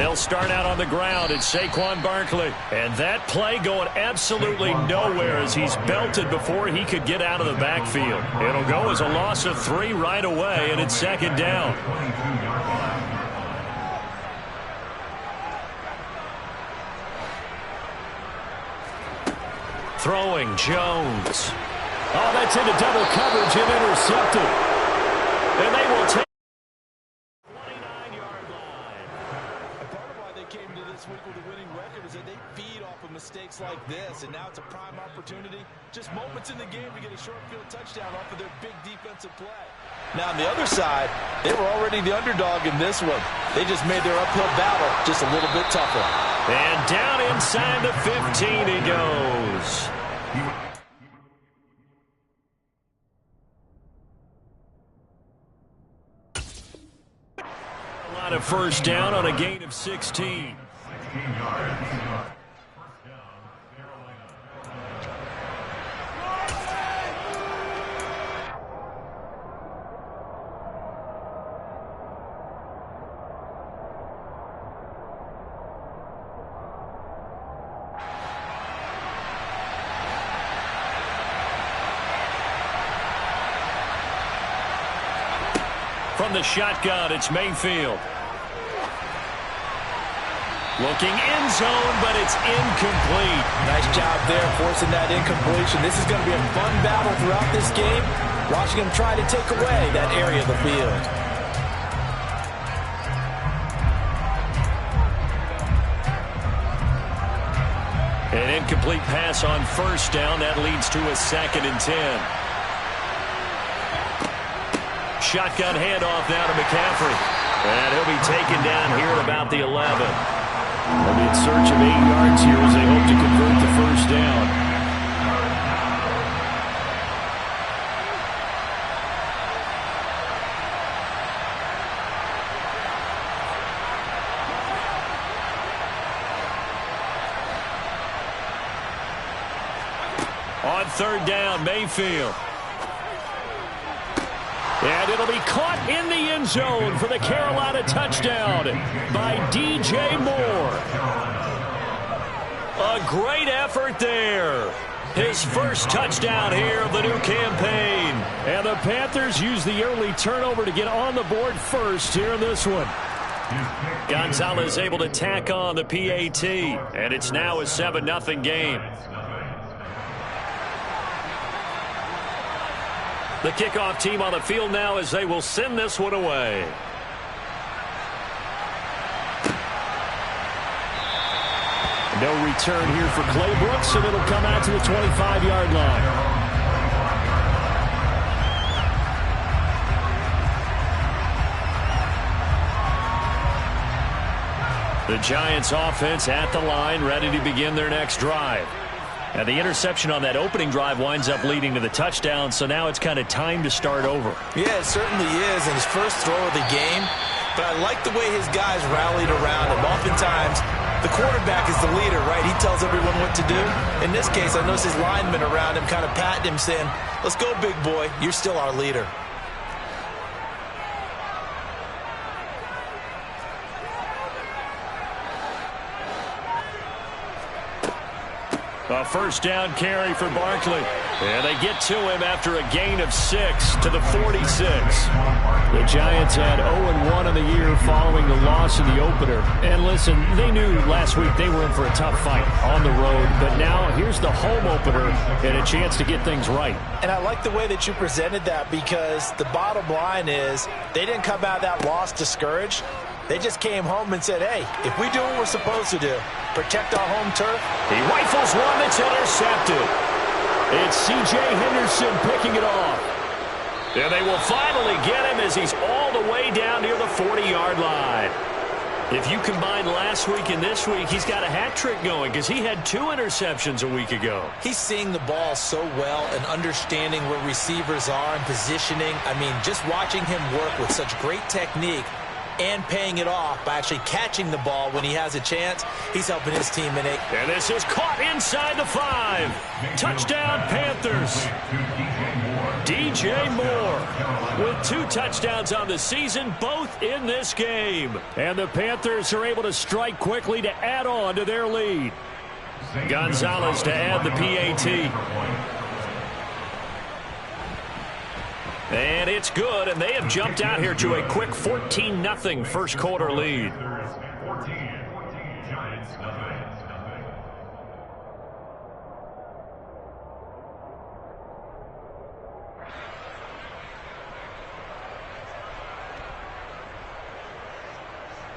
They'll start out on the ground. It's Saquon Barkley. And that play going absolutely nowhere as he's belted before he could get out of the backfield. It'll go as a loss of 3 right away, and it's second down. Throwing Jones. Oh, that's into double coverage and intercepted. And they will take 29-yard line. Part of why they came to this week with a winning record is that they feed off of mistakes like this, and now it's a prime opportunity. Just moments in the game to get a short field touchdown off of their big defensive play. Now, on the other side, they were already the underdog in this one. They just made their uphill battle just a little bit tougher. And down inside the 15 he goes. A lot of first down on a gain of 16. From the shotgun, it's Mayfield. Looking end zone, but it's incomplete. Nice job there forcing that incompletion. This is going to be a fun battle throughout this game. Watching him try to take away that area of the field. An incomplete pass on first down. That leads to a 2nd and 10. Shotgun handoff now to McCaffrey. And he'll be taken down here at about the 11. They'll be in search of 8 yards here as they hope to convert the first down. On 3rd down, Mayfield. And it'll be caught in the end zone for the Carolina touchdown by DJ Moore. A great effort there. His first touchdown here of the new campaign. And the Panthers use the early turnover to get on the board first here in this one. Gonzalez able to tack on the PAT. And it's now a 7-0 game. The kickoff team on the field now as they will send this one away. No return here for Clay Brooks, and it'll come out to the 25-yard line. The Giants offense at the line, ready to begin their next drive. And the interception on that opening drive winds up leading to the touchdown, so now it's kind of time to start over. Yeah, it certainly is, and his first throw of the game. But I like the way his guys rallied around him. Oftentimes, the quarterback is the leader, right? He tells everyone what to do. In this case, I noticed his linemen around him kind of patting him, saying, "Let's go, big boy. You're still our leader." A first down carry for Barkley. And they get to him after a gain of 6 to the 46. The Giants had 0-1 in the year following the loss in the opener. And listen, they knew last week they were in for a tough fight on the road. But now here's the home opener and a chance to get things right. And I like the way that you presented that, because the bottom line is they didn't come out of that loss discouraged. They just came home and said, hey, if we do what we're supposed to do, protect our home turf. He rifles one that's intercepted. It's C.J. Henderson picking it off. And they will finally get him as he's all the way down near the 40-yard line. If you combine last week and this week, he's got a hat trick going because he had 2 interceptions a week ago. He's seeing the ball so well and understanding where receivers are and positioning. I mean, just watching him work with such great technique and paying it off by actually catching the ball when he has a chance, he's helping his teammate. And this is caught inside the 5. Touchdown, Panthers. DJ Moore with 2 touchdowns on the season, both in this game. And the Panthers are able to strike quickly to add on to their lead. Gonzalez to add the PAT. And it's good, and they have jumped out here to a quick 14-0 first quarter lead.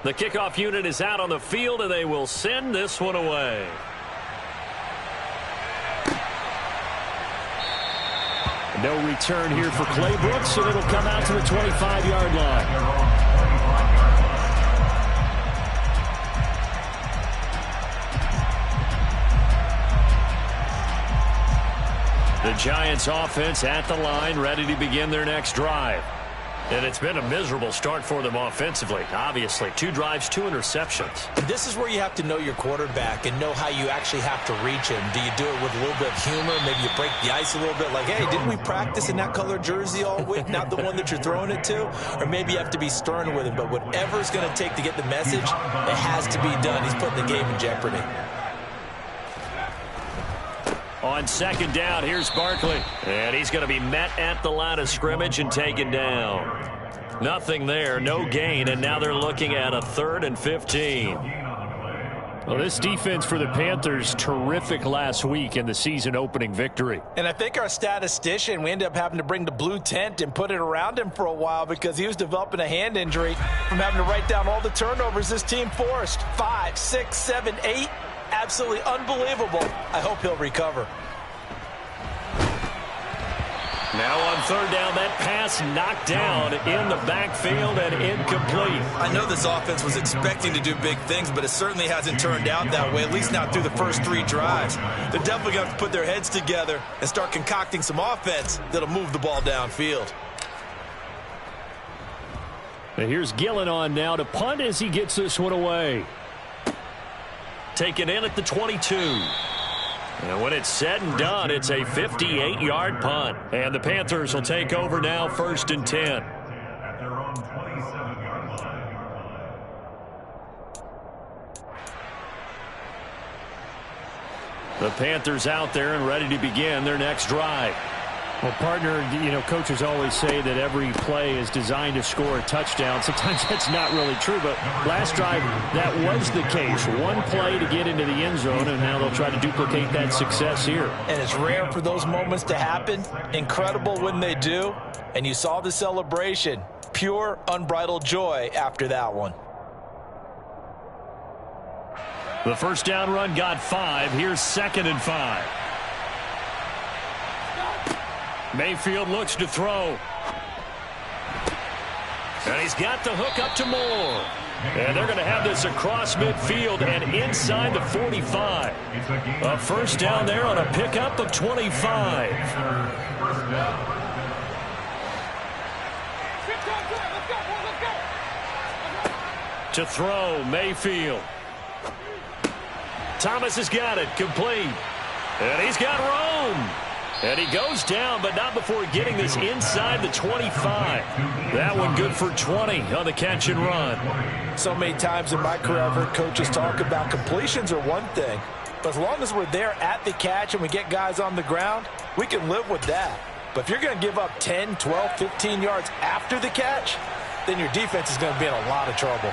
The kickoff unit is out on the field, and they will send this one away. No return here for Claybrook, and it'll come out to the 25-yard line. The Giants offense at the line, ready to begin their next drive. And it's been a miserable start for them offensively. Obviously, 2 drives, 2 interceptions. This is where you have to know your quarterback and know how you actually have to reach him. Do you do it with a little bit of humor? Maybe you break the ice a little bit like, hey, didn't we practice in that color jersey all week? Not the one that you're throwing it to? Or maybe you have to be stern with him. But whatever it's going to take to get the message, it has to be done. He's putting the game in jeopardy. On second down, here's Barkley. And he's going to be met at the line of scrimmage and taken down. Nothing there, no gain, and now they're looking at a 3rd and 15. Well, this defense for the Panthers, terrific last week in the season-opening victory. And I think our statistician, we ended up having to bring the blue tent and put it around him for a while because he was developing a hand injury from having to write down all the turnovers this team forced. 5, 6, 7, 8. Absolutely unbelievable. I hope he'll recover. Now on third down, that pass knocked down in the backfield and incomplete. I know this offense was expecting to do big things, but it certainly hasn't turned out that way, at least not through the first 3 drives. They're definitely going to have to put their heads together and start concocting some offense that'll move the ball downfield. Now here's Gillen on now to punt as he gets this one away. Taken in at the 22. And when it's said and done, it's a 58-yard punt. And the Panthers will take over now, 1st and 10. The Panthers out there and ready to begin their next drive. Well, partner, coaches always say that every play is designed to score a touchdown. Sometimes that's not really true, but last drive, that was the case. One play to get into the end zone, and now they'll try to duplicate that success here. And it's rare for those moments to happen. Incredible when they do. And you saw the celebration. Pure, unbridled joy after that one. The first down run got 5. Here's 2nd and 5. Mayfield looks to throw. And he's got the hook up to Moore. And they're going to have this across midfield and inside the 45. A first down there on a pickup of 25. To throw, Mayfield. Thomas has got it, complete. And he's got room. And he goes down, but not before getting this inside the 25. That one good for 20 on the catch and run. So many times in my career, I've heard coaches talk about completions are one thing. But as long as we're there at the catch and we get guys on the ground, we can live with that. But if you're going to give up 10, 12, 15 yards after the catch, then your defense is going to be in a lot of trouble.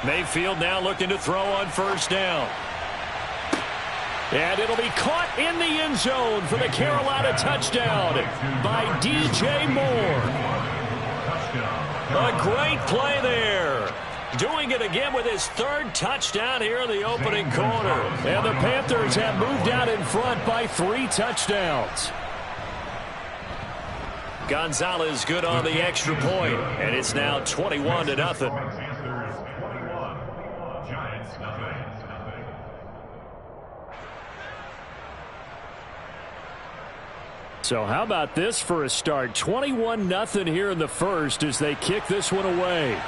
Mayfield now looking to throw on first down. And it'll be caught in the end zone for the Carolina touchdown by DJ Moore. A great play there. Doing it again with his 3rd touchdown here in the opening quarter. And the Panthers have moved out in front by 3 touchdowns. Gonzalez good on the extra point, and it's now 21-0. So how about this for a start? 21-0 here in the first as they kick this one away.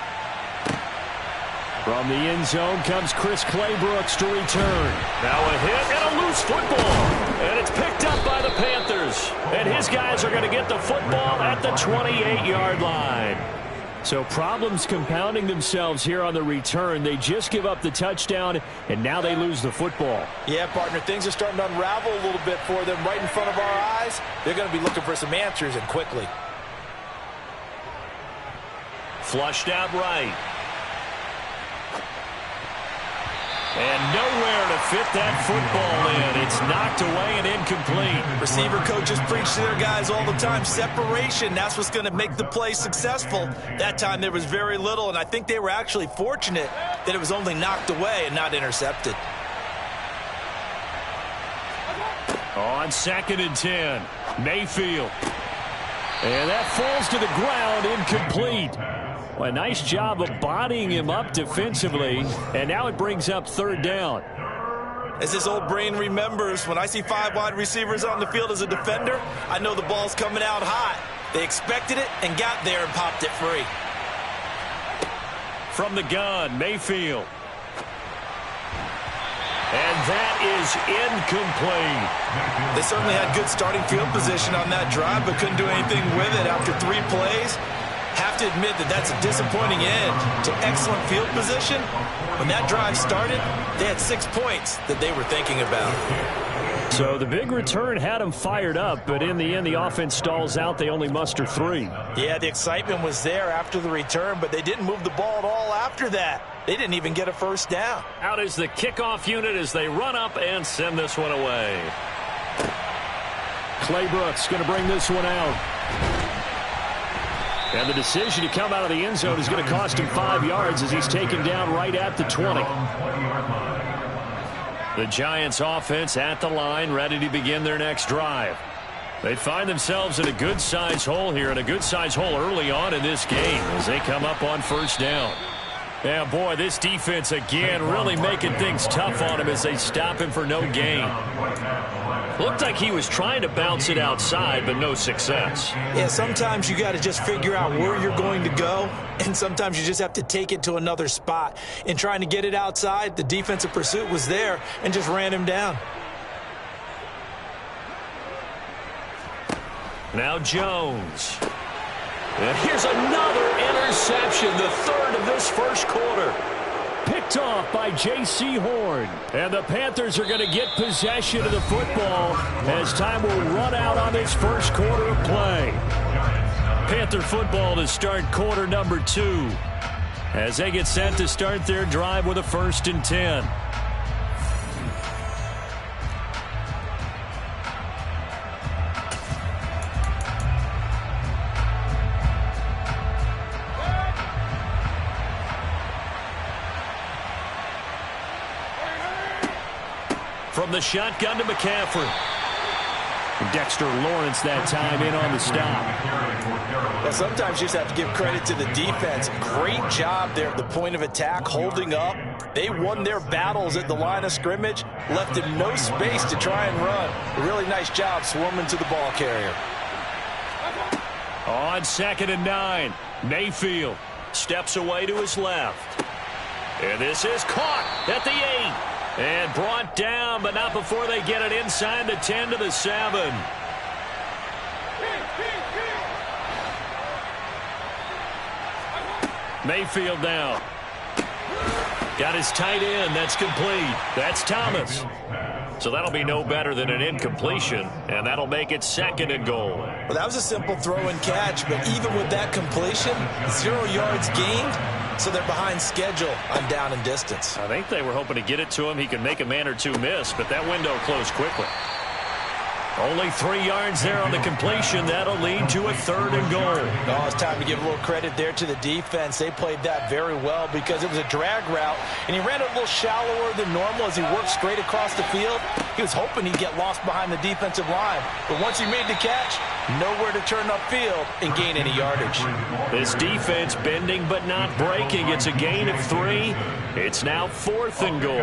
From the end zone comes Chris Claybrooks to return. Now a hit and a loose football. And it's picked up by the Panthers. Jones. And his guys are going to get the football at the 28-yard line. So problems compounding themselves here on the return. They just give up the touchdown, and now they lose the football. Yeah, partner, things are starting to unravel a little bit for them right in front of our eyes. They're going to be looking for some answers, and quickly. Flushed out right. And nowhere to fit that football in. It's knocked away and incomplete. Receiver coaches preach to their guys all the time. Separation, that's what's going to make the play successful. That time there was very little, and I think they were actually fortunate that it was only knocked away and not intercepted. On 2nd and 10, Mayfield. And that falls to the ground, incomplete. Well, a nice job of bodying him up defensively, and now it brings up 3rd down. As this old brain remembers, when I see 5 wide receivers on the field as a defender, I know the ball's coming out hot. They expected it and got there and popped it free. From the gun, Mayfield. And that is incomplete. They certainly had good starting field position on that drive, but couldn't do anything with it after 3 plays. Have to admit that that's a disappointing end to excellent field position. When that drive started, they had 6 points that they were thinking about. So the big return had them fired up, but in the end, the offense stalls out. They only muster 3. Yeah, the excitement was there after the return, but they didn't move the ball at all after that. They didn't even get a 1st down. Out is the kickoff unit as they run up and send this one away. Clay Brooks going to bring this one out. And the decision to come out of the end zone is going to cost him 5 yards as he's taken down right at the 20. The Giants offense at the line, ready to begin their next drive. They find themselves in a good-sized hole here, and a good-sized hole early on in this game as they come up on 1st down. Yeah, boy, this defense again really making things tough on him as they stop him for no gain. Looked like he was trying to bounce it outside, but no success. Yeah, sometimes you got to just figure out where you're going to go, and sometimes you just have to take it to another spot. In trying to get it outside, the defensive pursuit was there and just ran him down. Now Jones. And here's another interception, the 3rd of this 1st quarter. Picked off by J.C. Horn. And the Panthers are going to get possession of the football as time will run out on this 1st quarter of play. Panther football to start quarter number 2 as they get set to start their drive with a 1st and 10. From the shotgun to McCaffrey. Dexter Lawrence that time in on the stop. Well, sometimes you just have to give credit to the defense. Great job there at the point of attack, holding up. They won their battles at the line of scrimmage, left him no space to try and run. A really nice job swarming to the ball carrier. On 2nd and 9, Mayfield steps away to his left. And this is caught at the 8. And brought down, but not before they get it inside the 10 to the 7. Mayfield now. Got his tight end. That's complete. That's Thomas. So that'll be no better than an incompletion, and that'll make it 2nd and goal. Well, that was a simple throw and catch, but even with that completion, 0 yards gained. So they're behind schedule on down and distance. I think they were hoping to get it to him. He could make a man or 2 miss, but that window closed quickly. Only 3 yards there on the completion. That'll lead to a 3rd and goal. No, it's time to give a little credit there to the defense. They played that very well because it was a drag route, and he ran it a little shallower than normal as he worked straight across the field. He was hoping he'd get lost behind the defensive line, but once he made the catch, nowhere to turn upfield and gain any yardage. This defense bending but not breaking. It's a gain of 3. It's now 4th and goal.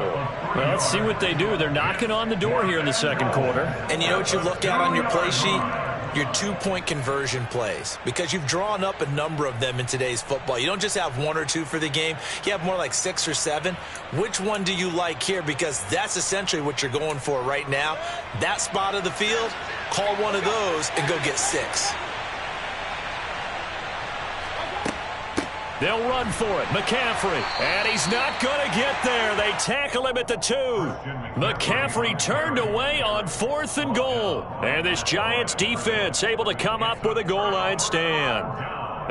Well, let's see what they do. They're knocking on the door here in the 2nd quarter. And you know what you look at on your play sheet? your two-point conversion plays, because you've drawn up a number of them in today's football. You don't just have one or two for the game. You have more like 6 or 7. Which one do you like here? Because that's essentially what you're going for right now. That spot of the field, call one of those and go get 6. They'll run for it. McCaffrey. And he's not going to get there. They tackle him at the 2. McCaffrey turned away on 4th and goal. And this Giants defense able to come up with a goal line stand.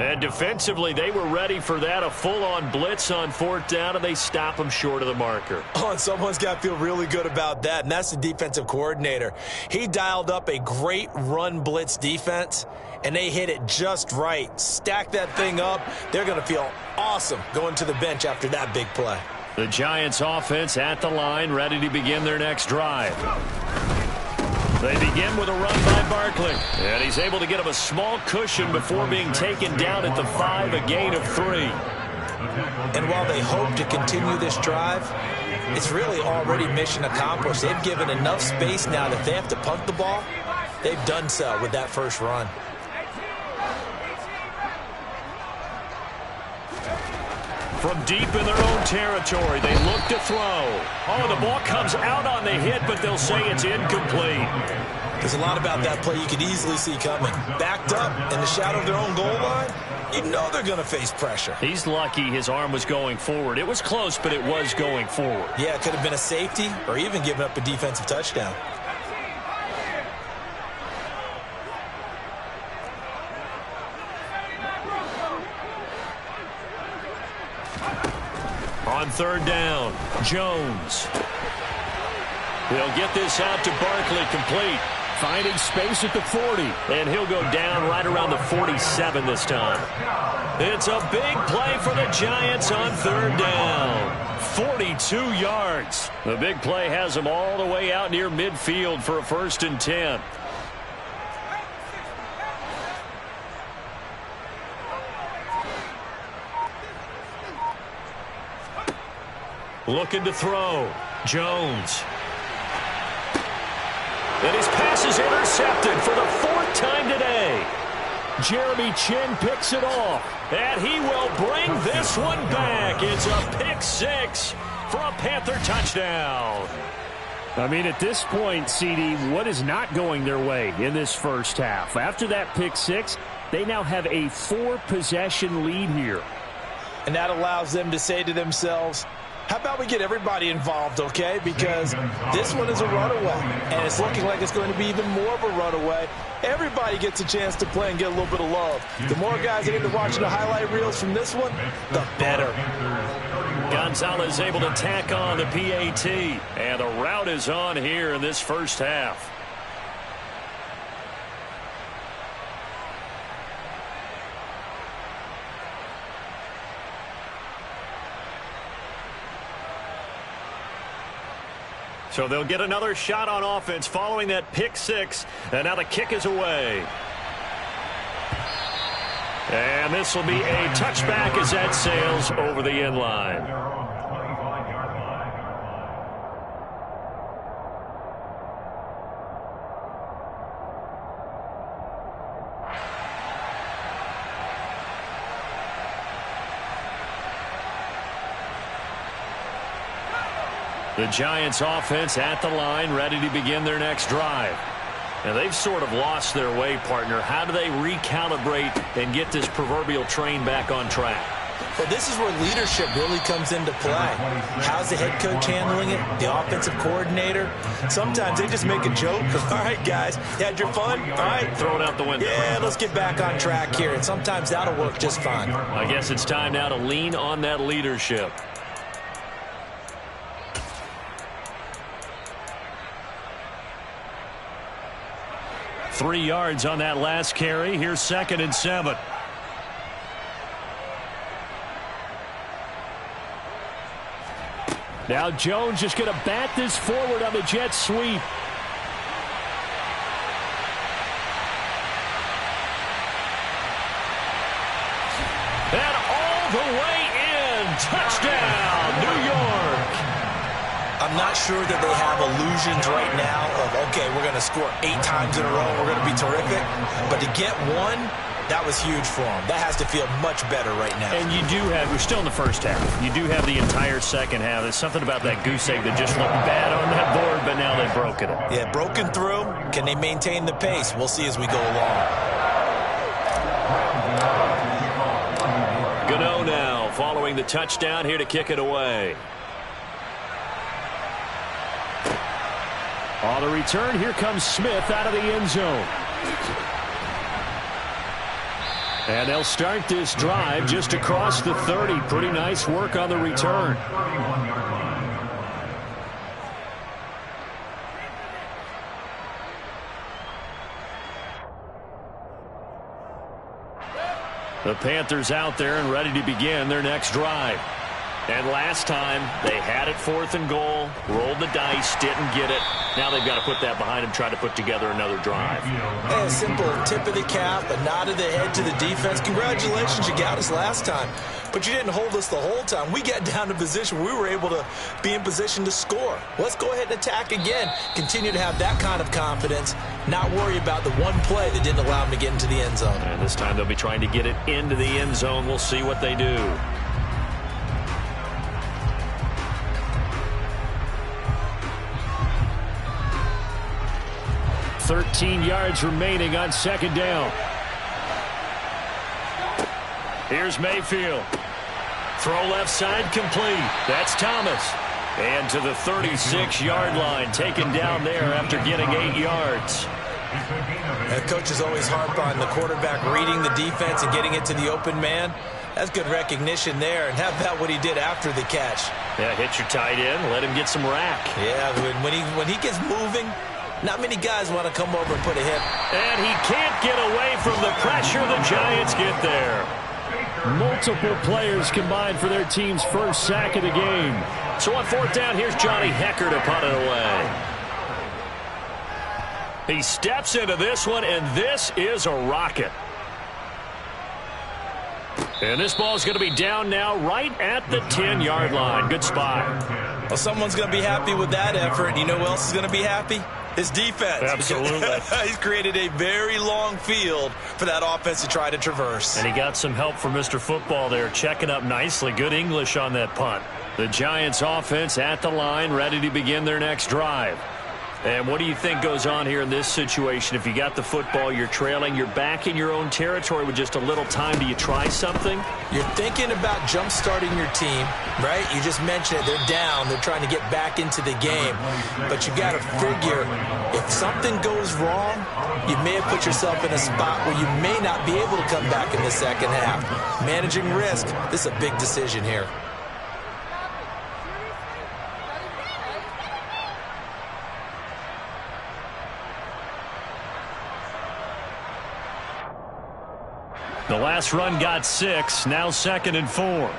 And defensively, they were ready for that. A full-on blitz on 4th down, and they stop him short of the marker. Oh, and someone's got to feel really good about that, and that's the defensive coordinator. He dialed up a great run blitz defense, and they hit it just right. Stack that thing up. They're going to feel awesome going to the bench after that big play. The Giants offense at the line, ready to begin their next drive. They begin with a run by Barkley. And he's able to get him a small cushion before being taken down at the 5, a gain of 3. And while they hope to continue this drive, it's really already mission accomplished. They've given enough space now that if they have to punt the ball, they've done so with that first run. From deep in their own territory, they look to throw. Oh, the ball comes out on the hit, but they'll say it's incomplete. There's a lot about that play you could easily see coming. Backed up in the shadow of their own goal line, you know they're going to face pressure. He's lucky his arm was going forward. It was close, but it was going forward. Yeah, it could have been a safety or even given up a defensive touchdown. On 3rd down, Jones. He'll get this out to Barkley, complete. Finding space at the 40. And he'll go down right around the 47 this time. It's a big play for the Giants on 3rd down. 42 yards. The big play has them all the way out near midfield for a 1st and 10. Looking to throw. Jones. And his pass is intercepted for the 4th time today. Jeremy Chin picks it off. And he will bring this one back. It's a pick 6 for a Panther touchdown. I mean, at this point, CD, what is not going their way in this first half? After that pick 6, they now have a 4-possession lead here. And that allows them to say to themselves, how about we get everybody involved, okay? Because this one is a runaway, and it's looking like it's going to be even more of a runaway. Everybody gets a chance to play and get a little bit of love. The more guys that end up watching the highlight reels from this one, the better. Gonzalez able to tack on the PAT, and the route is on here in this first half. So they'll get another shot on offense following that pick 6. And now the kick is away. And this will be a touchback as that sails over the end line. The Giants offense at the line, ready to begin their next drive. And they've sort of lost their way, partner. How do they recalibrate and get this proverbial train back on track? Well, this is where leadership really comes into play. How's the head coach handling it? The offensive coordinator? Sometimes they just make a joke. All right, guys, you had your fun? All right. Throw it out the window. Yeah, let's get back on track here. And sometimes that'll work just fine. I guess it's time now to lean on that leadership. Three yards on that last carry. Here's 2nd and 7. Now Jones just going to bat this forward on the jet sweep. And all the way in. Touchdown, New York. I'm not sure that they have illusions right now of, okay, we're going to score 8 times in a row, we're going to be terrific. But to get one, that was huge for them. That has to feel much better right now. And you do have, we're still in the first half. You do have the entire second half. There's something about that goose egg that just looked bad on that board, but now they've broken it. Yeah, broken through. Can they maintain the pace? We'll see as we go along. Gano now following the touchdown here to kick it away. On the return, here comes Smith out of the end zone. And they'll start this drive just across the 30. Pretty nice work on the return. The Panthers out there and ready to begin their next drive. And last time, they had it 4th and goal, rolled the dice, didn't get it. Now they've got to put that behind them, try to put together another drive. Hey, a simple tip of the cap, a nod of the head to the defense. Congratulations, you got us last time. But you didn't hold us the whole time. We got down to position where we were able to be in position to score. Let's go ahead and attack again. Continue to have that kind of confidence, not worry about the one play that didn't allow them to get into the end zone. And this time they'll be trying to get it into the end zone. We'll see what they do. 13 yards remaining on second down. Here's Mayfield. Throw left side complete. That's Thomas. And to the 36-yard line, taken down there after getting 8 yards. And coaches always harp on the quarterback reading the defense and getting it to the open man. That's good recognition there. And how about what he did after the catch? Yeah, hit your tight end, let him get some rack. Yeah, when he gets moving, not many guys want to come over and put a hit. And he can't get away from the pressure. The Giants get there. Multiple players combined for their team's first sack of the game. So on 4th down, here's Johnny Hecker to punt it away. He steps into this one, and this is a rocket. And this ball is going to be down now right at the 10-yard line. Good spot. Well, someone's going to be happy with that effort. You know who else is going to be happy? His defense. Absolutely. He's created a very long field for that offense to try to traverse. And he got some help from Mr. Football there, checking up nicely. Good English on that punt. The Giants offense at the line, ready to begin their next drive. And what do you think goes on here in this situation? If you got the football, you're trailing, you're back in your own territory with just a little time. Do you try something? You're thinking about jump-starting your team, right? You just mentioned it. They're down. They're trying to get back into the game. But you got to figure, if something goes wrong, you may have put yourself in a spot where you may not be able to come back in the second half. Managing risk, this is a big decision here. The last run got 6, now 2nd and 4.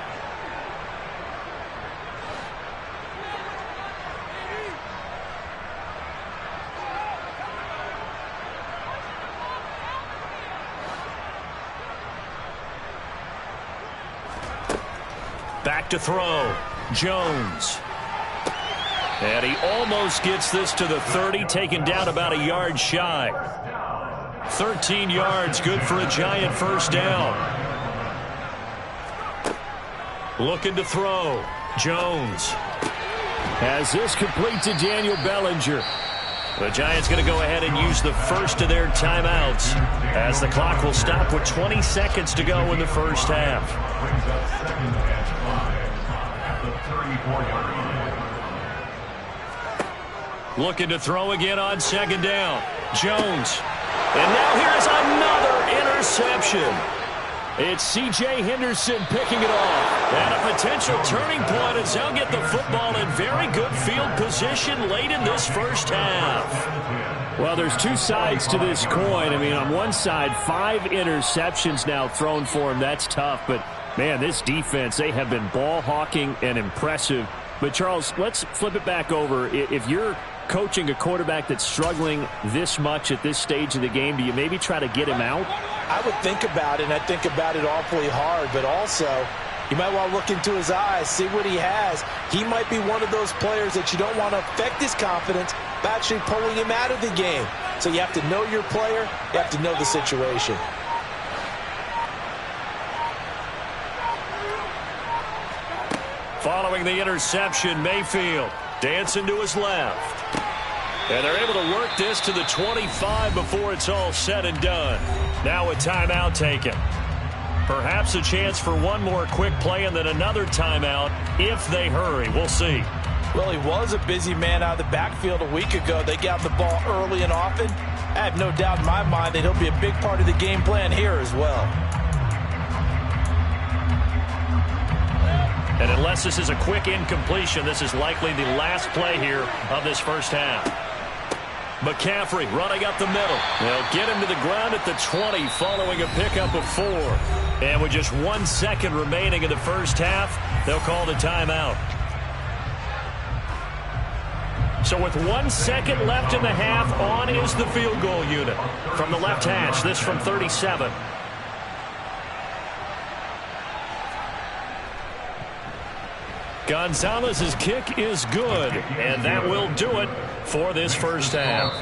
Back to throw. Jones. And he almost gets this to the 30, taken down about a yard shy. 13 yards, good for a Giant first down. Looking to throw. Jones has this complete to Daniel Bellinger. The Giants going to go ahead and use the first of their timeouts as the clock will stop with 20 seconds to go in the first half. Looking to throw again on second down. Jones. And now here's another interception. It's C.J. Henderson picking it off. And a potential turning point as they'll get the football in very good field position late in this first half. Well, there's two sides to this coin. I mean, on one side, 5 interceptions now thrown for him. That's tough. But, man, this defense, they have been ball hawking and impressive. But, Charles, let's flip it back over. If you're coaching a quarterback that's struggling this much at this stage of the game, do you maybe try to get him out? I would think about it, and I think about it awfully hard. But also, You might want to look into his eyes, see what he has. He might be one of those players that you don't want to affect his confidence by actually pulling him out of the game. So you have to know your player. You have to know the situation. Following the interception, Mayfield dancing to his left. And they're able to work this to the 25 before it's all said and done. Now a timeout taken. Perhaps a chance for one more quick play and then another timeout if they hurry. We'll see. Well, he was a busy man out of the backfield a week ago. They got the ball early and often. I have no doubt in my mind that he'll be a big part of the game plan here as well. And unless this is a quick incompletion, this is likely the last play here of this first half. McCaffrey running up the middle. They'll get him to the ground at the 20 following a pickup of 4. And with just 1 second remaining in the first half, they'll call the timeout. So with 1 second left in the half, on is the field goal unit. From the left hash, this from 37. Gonzalez's kick is good, and that will do it for this first half.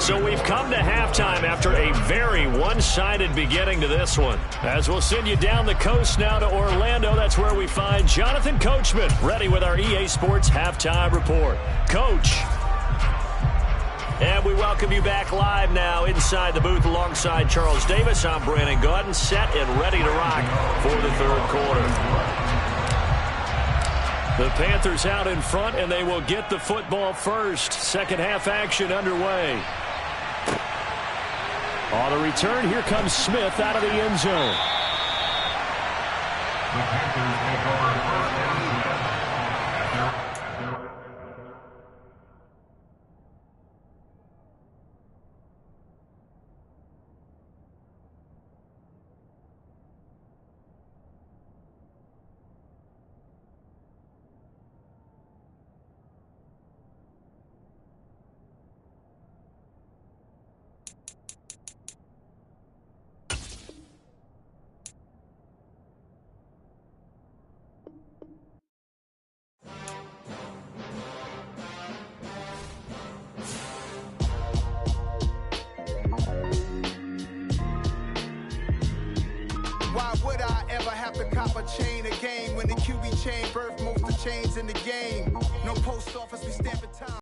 So we've come to halftime after a very one-sided beginning to this one. As we'll send you down the coast now to Orlando, that's where we find Jonathan Coachman ready with our EA Sports Halftime Report. Coach. And we welcome you back live now inside the booth alongside Charles Davis. I'm Brandon Gaudin, set and ready to rock for the third quarter. The Panthers out in front, and they will get the football first. Second half action underway. On the return, here comes Smith out of the end zone. The Panthers take over first down. Why would I ever have to cop a chain again when the QB chain birthed most of the chains in the game? No post office, we stamp a time.